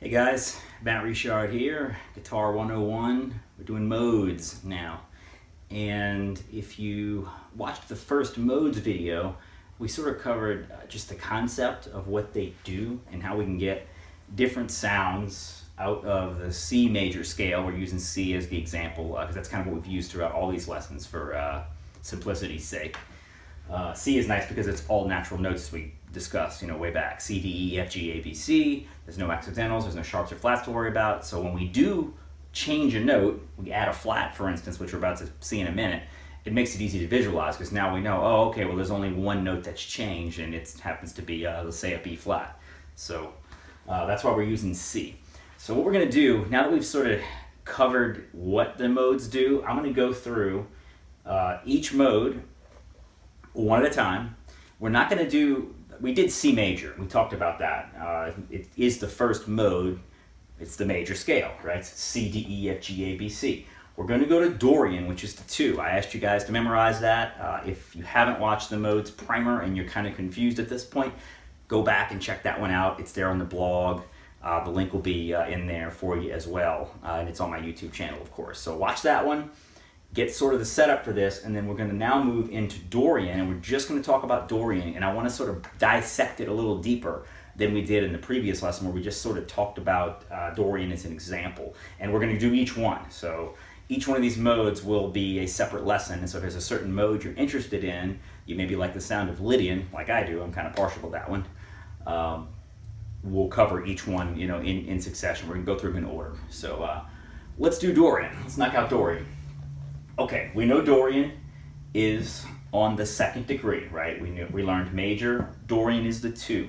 Hey guys, Matt Richard here, Guitar 101. We're doing modes now. And if you watched the first modes video, we sort of covered just the concept of what they do and how we can get different sounds out of the C major scale. We're using C as the example because that's kind of what we've used throughout all these lessons for simplicity's sake. C is nice because it's all natural notes we discussed, way back. C, D, E, F, G, A, B, C. There's no accidentals, there's no sharps or flats to worry about. So when we do change a note, we add a flat, for instance, which we're about to see in a minute, it makes it easy to visualize because now we know, oh, okay, well, there's only one note that's changed and it happens to be, let's say, a B flat. So that's why we're using C. So what we're going to do, now that we've sort of covered what the modes do, I'm going to go through each mode one at a time. We're not going to do, we did C major, we talked about that. It is the first mode, it's the major scale, right? C, D, E, F, G, A, B, C. We're going to go to Dorian, which is the 2. I asked you guys to memorize that. If you haven't watched the modes primer and you're kind of confused at this point, go back and check that one out. It's there on the blog. The link will be in there for you as well. And it's on my YouTube channel, of course. So watch that one. Get sort of the setup for this, and then we're going to now move into Dorian, and we're just going to talk about Dorian, and I want to sort of dissect it a little deeper than we did in the previous lesson where we just sort of talked about Dorian as an example, and we're going to do each one. So each one of these modes will be a separate lesson, and so if there's a certain mode you're interested in, you maybe like the sound of Lydian, like I do, I'm kind of partial to that one, we'll cover each one in succession. We're going to go through them in order. So let's do Dorian. Let's knock out Dorian. Okay, we know Dorian is on the 2nd degree, right? We learned major, Dorian is the 2.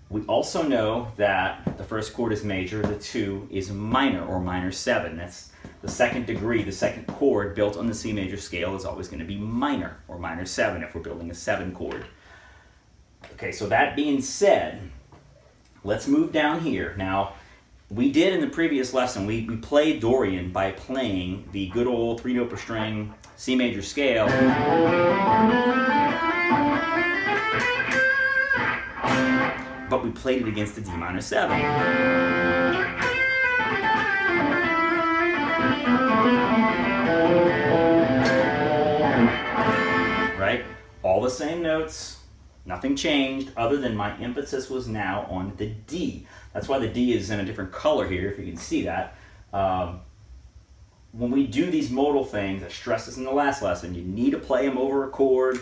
We also know that the first chord is major, the 2 is minor or minor 7. That's the 2nd degree, the 2nd chord built on the C major scale is always going to be minor or minor 7 if we're building a 7 chord. Okay, so that being said, let's move down here. Now, we did in the previous lesson, we played Dorian by playing the good old 3 note per string C major scale. But we played it against the D minor 7. Right? All the same notes. Nothing changed other than my emphasis was now on the D. That's why the D is in a different color here, if you can see that. When we do these modal things, I stressed this in the last lesson, you need to play them over a chord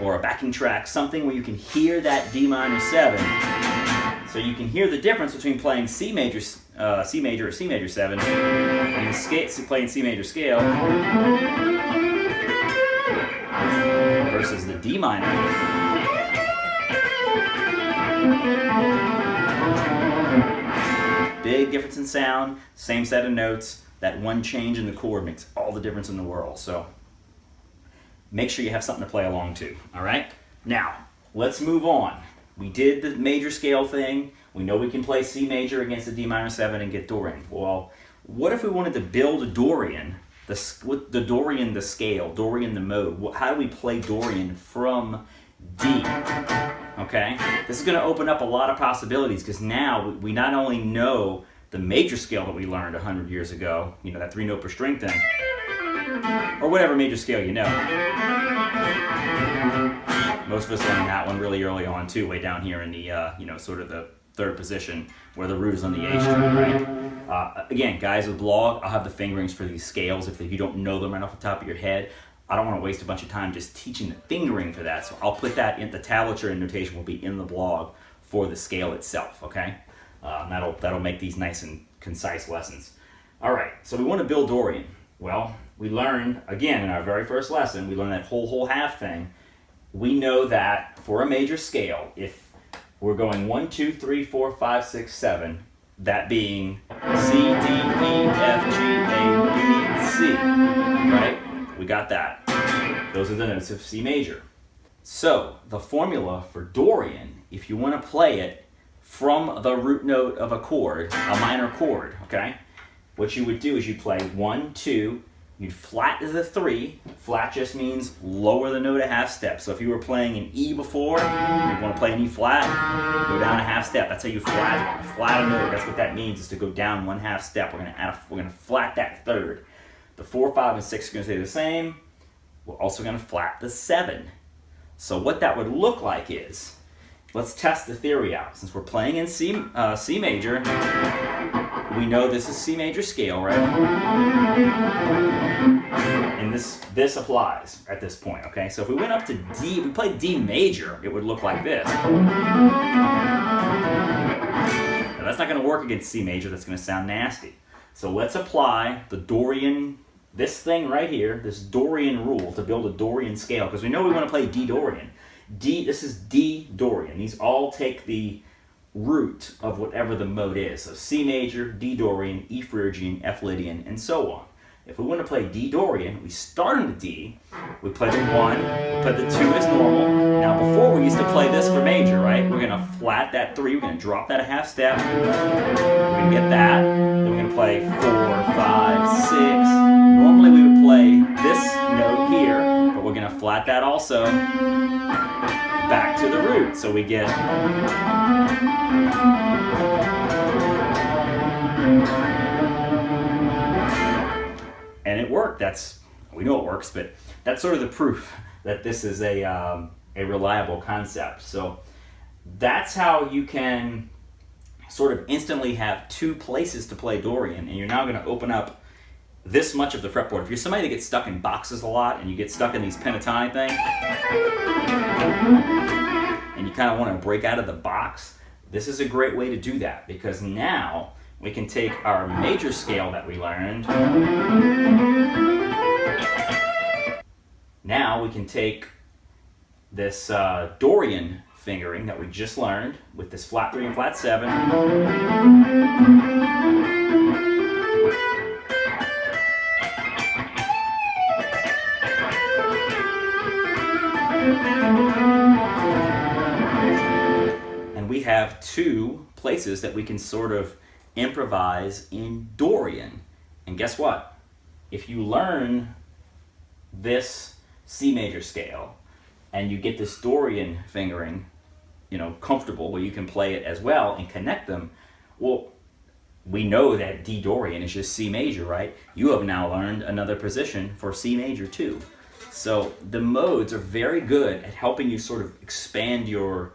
or a backing track, something where you can hear that D minor 7. So you can hear the difference between playing C major or C major 7 and playing C major scale versus the D minor. Big difference in sound, same set of notes. That one change in the chord makes all the difference in the world. So make sure you have something to play along to, all right? Now, let's move on. We did the major scale thing. We know we can play C major against the D minor 7 and get Dorian. Well, what if we wanted to build a Dorian, the Dorian the scale, Dorian the mode? How do we play Dorian from D? Okay, this is going to open up a lot of possibilities because now we not only know the major scale that we learned 100 years ago, that 3 note per string thing, or whatever major scale you know. Most of us learned that one really early on too, way down here in the, sort of the 3rd position where the root is on the A string, right? Again, guys with blog, I'll have the fingerings for these scales if you don't know them right off the top of your head. I don't want to waste a bunch of time just teaching the fingering for that, so I'll put that in the tablature and notation will be in the blog for the scale itself, okay? That'll make these nice and concise lessons. All right, so we want to build Dorian. Well, we learned, again, in our very first lesson, we learned that whole half thing. We know that for a major scale, if we're going 1, 2, 3, 4, 5, 6, 7, that being C, D, E, F, G, A, B, C, right? We got that. Those are the notes of C major. So the formula for Dorian, if you want to play it from the root note of a chord, a minor chord, okay? What you would do is you play 1, 2, you'd flat the 3. Flat just means lower the note a half step. So if you were playing an E before, you want to play an E flat, go down a half step. That's how you flat a note. That's what that means, is to go down 1/2 step. We're gonna flat that 3rd. The 4, 5, and 6 are gonna stay the same. We're also gonna flat the 7. So what that would look like is, let's test the theory out. Since we're playing in C major, we know this is C major scale, right? And this applies at this point, okay? So if we went up to D, if we played D major, it would look like this. Now that's not gonna work against C major, that's gonna sound nasty. So let's apply the Dorian, this thing right here, this Dorian rule to build a Dorian scale, because we know we wanna play D Dorian. This is D Dorian. These all take the root of whatever the mode is. So C major, D Dorian, E Phrygian, F Lydian, and so on. If we want to play D Dorian, we start on the D, we play the 1, we play the 2 as normal. Now before we used to play this for major, right? We're going to flat that 3, we're going to drop that a half step, we're going to get that, then we're going to play 4, 5, 6. Normally we would play this note here, but we're going to flat that also back to the root. So we get and it worked. We know it works, but that's sort of the proof that this is a reliable concept. So that's how you can sort of instantly have 2 places to play Dorian, and you're now going to open up this much of the fretboard. If you're somebody that gets stuck in boxes a lot and you get stuck in these pentatonic things, and you kind of want to break out of the box, this is a great way to do that, because now we can take our major scale that we learned. Now we can take this Dorian fingering that we just learned with this flat 3 and flat 7. And we have 2 places that we can sort of improvise in Dorian. And guess what? If you learn this C major scale and you get this Dorian fingering, comfortable where you can play it as well and connect them, well, we know that D Dorian is just C major, right? You have now learned another position for C major too. So the modes are very good at helping you sort of expand your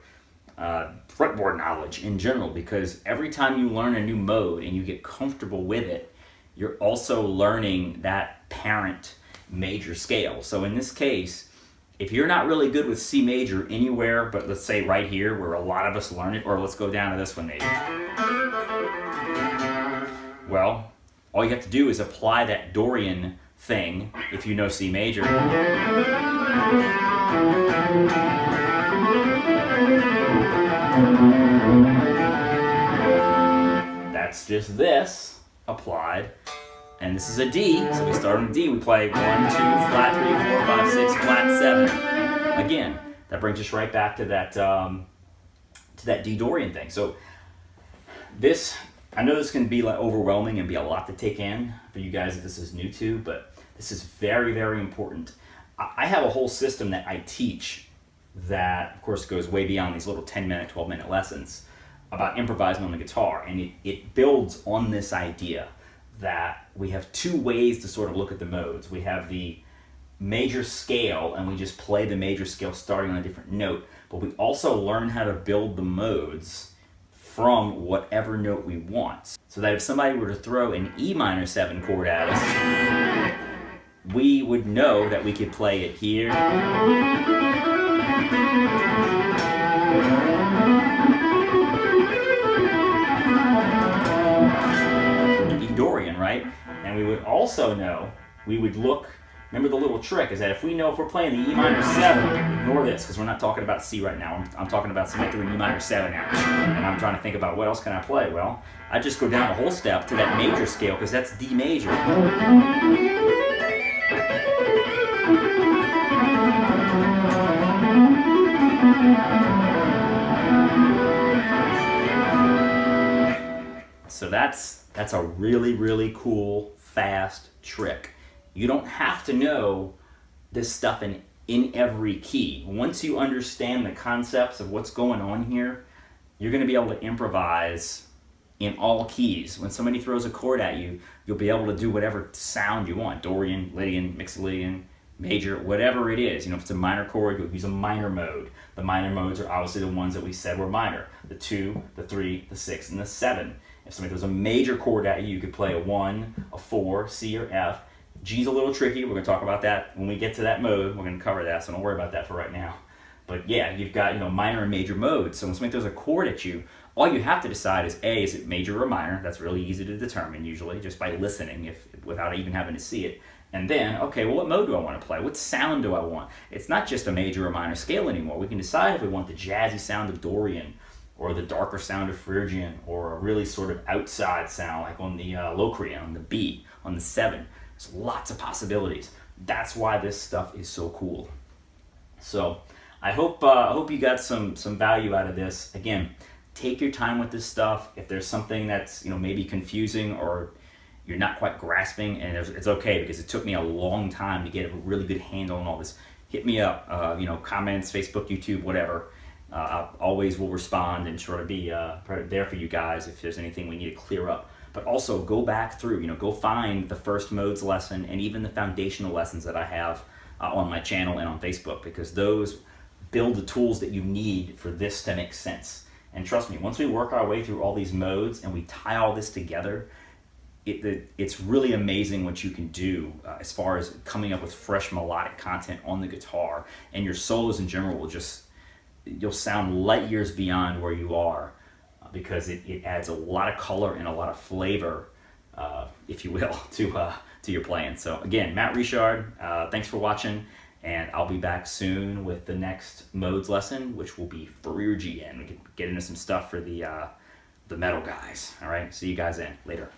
fretboard knowledge in general, because every time you learn a new mode and you get comfortable with it, you're also learning that parent major scale. So in this case, if you're not really good with C major anywhere, but let's say right here where a lot of us learn it, or let's go down to this one maybe. Well, all you have to do is apply that Dorian thing if you know C major. That's just this applied, and this is a D, so we start on D, we play 1, 2, flat 3, 4, 5, 6, flat 7. Again, that brings us right back to that D Dorian thing. So this, I know this can be like overwhelming and be a lot to take in for you guys that this is new to, but this is very, very important. I have a whole system that I teach that, of course, goes way beyond these little 10-minute, 12-minute lessons about improvising on the guitar, and it builds on this idea that we have 2 ways to sort of look at the modes. We have the major scale, and we just play the major scale starting on a different note, but we also learn how to build the modes from whatever note we want. So that if somebody were to throw an E minor 7 chord at us, we would know that we could play it here, E Dorian, right? And we would also know, we would look, remember the little trick is that if we know if we're playing the E minor 7, ignore this because we're not talking about C right now. I'm talking about symmetry in E minor 7 now. And I'm trying to think about what else can I play. Well, I just go down a whole step to that major scale because that's D major. So that's a really, really cool, fast trick. You don't have to know this stuff in every key. Once you understand the concepts of what's going on here, you're going to be able to improvise in all keys. When somebody throws a chord at you, you'll be able to do whatever sound you want. Dorian, Lydian, Mixolydian, major, whatever it is. If it's a minor chord, you'll use a minor mode. The minor modes are obviously the ones that we said were minor. The 2, the 3, the 6, and the 7. If somebody throws a major chord at you, you could play a 1, a 4, C, or F. G's a little tricky. We're going to talk about that when we get to that mode. We're going to cover that, so don't worry about that for right now. But yeah, you've got minor and major modes. So when somebody throws a chord at you, all you have to decide is A, is it major or minor? That's really easy to determine usually just by listening, without even having to see it. And then, okay, well, what mode do I want to play? What sound do I want? It's not just a major or minor scale anymore. We can decide if we want the jazzy sound of Dorian, or the darker sound of Phrygian, or a really sort of outside sound like on the Locrian, on the B, on the 7. There's lots of possibilities. That's why this stuff is so cool. So I hope you got some value out of this. Again, take your time with this stuff. If there's something that's maybe confusing or you're not quite grasping, and it's okay, because it took me a long time to get a really good handle on all this. Hit me up, comments, Facebook, YouTube, whatever. I always will respond and try to be there for you guys if there's anything we need to clear up. But also go back through, go find the first modes lesson and even the foundational lessons that I have on my channel and on Facebook, because those build the tools that you need for this to make sense. And trust me, once we work our way through all these modes and we tie all this together, it's really amazing what you can do as far as coming up with fresh melodic content on the guitar, and your solos in general you'll sound light years beyond where you are, because it adds a lot of color and a lot of flavor, if you will, to your playing. So again, Matt Richard, thanks for watching, and I'll be back soon with the next modes lesson, which will be Phrygian. We can get into some stuff for the metal guys. All right, see you guys in later.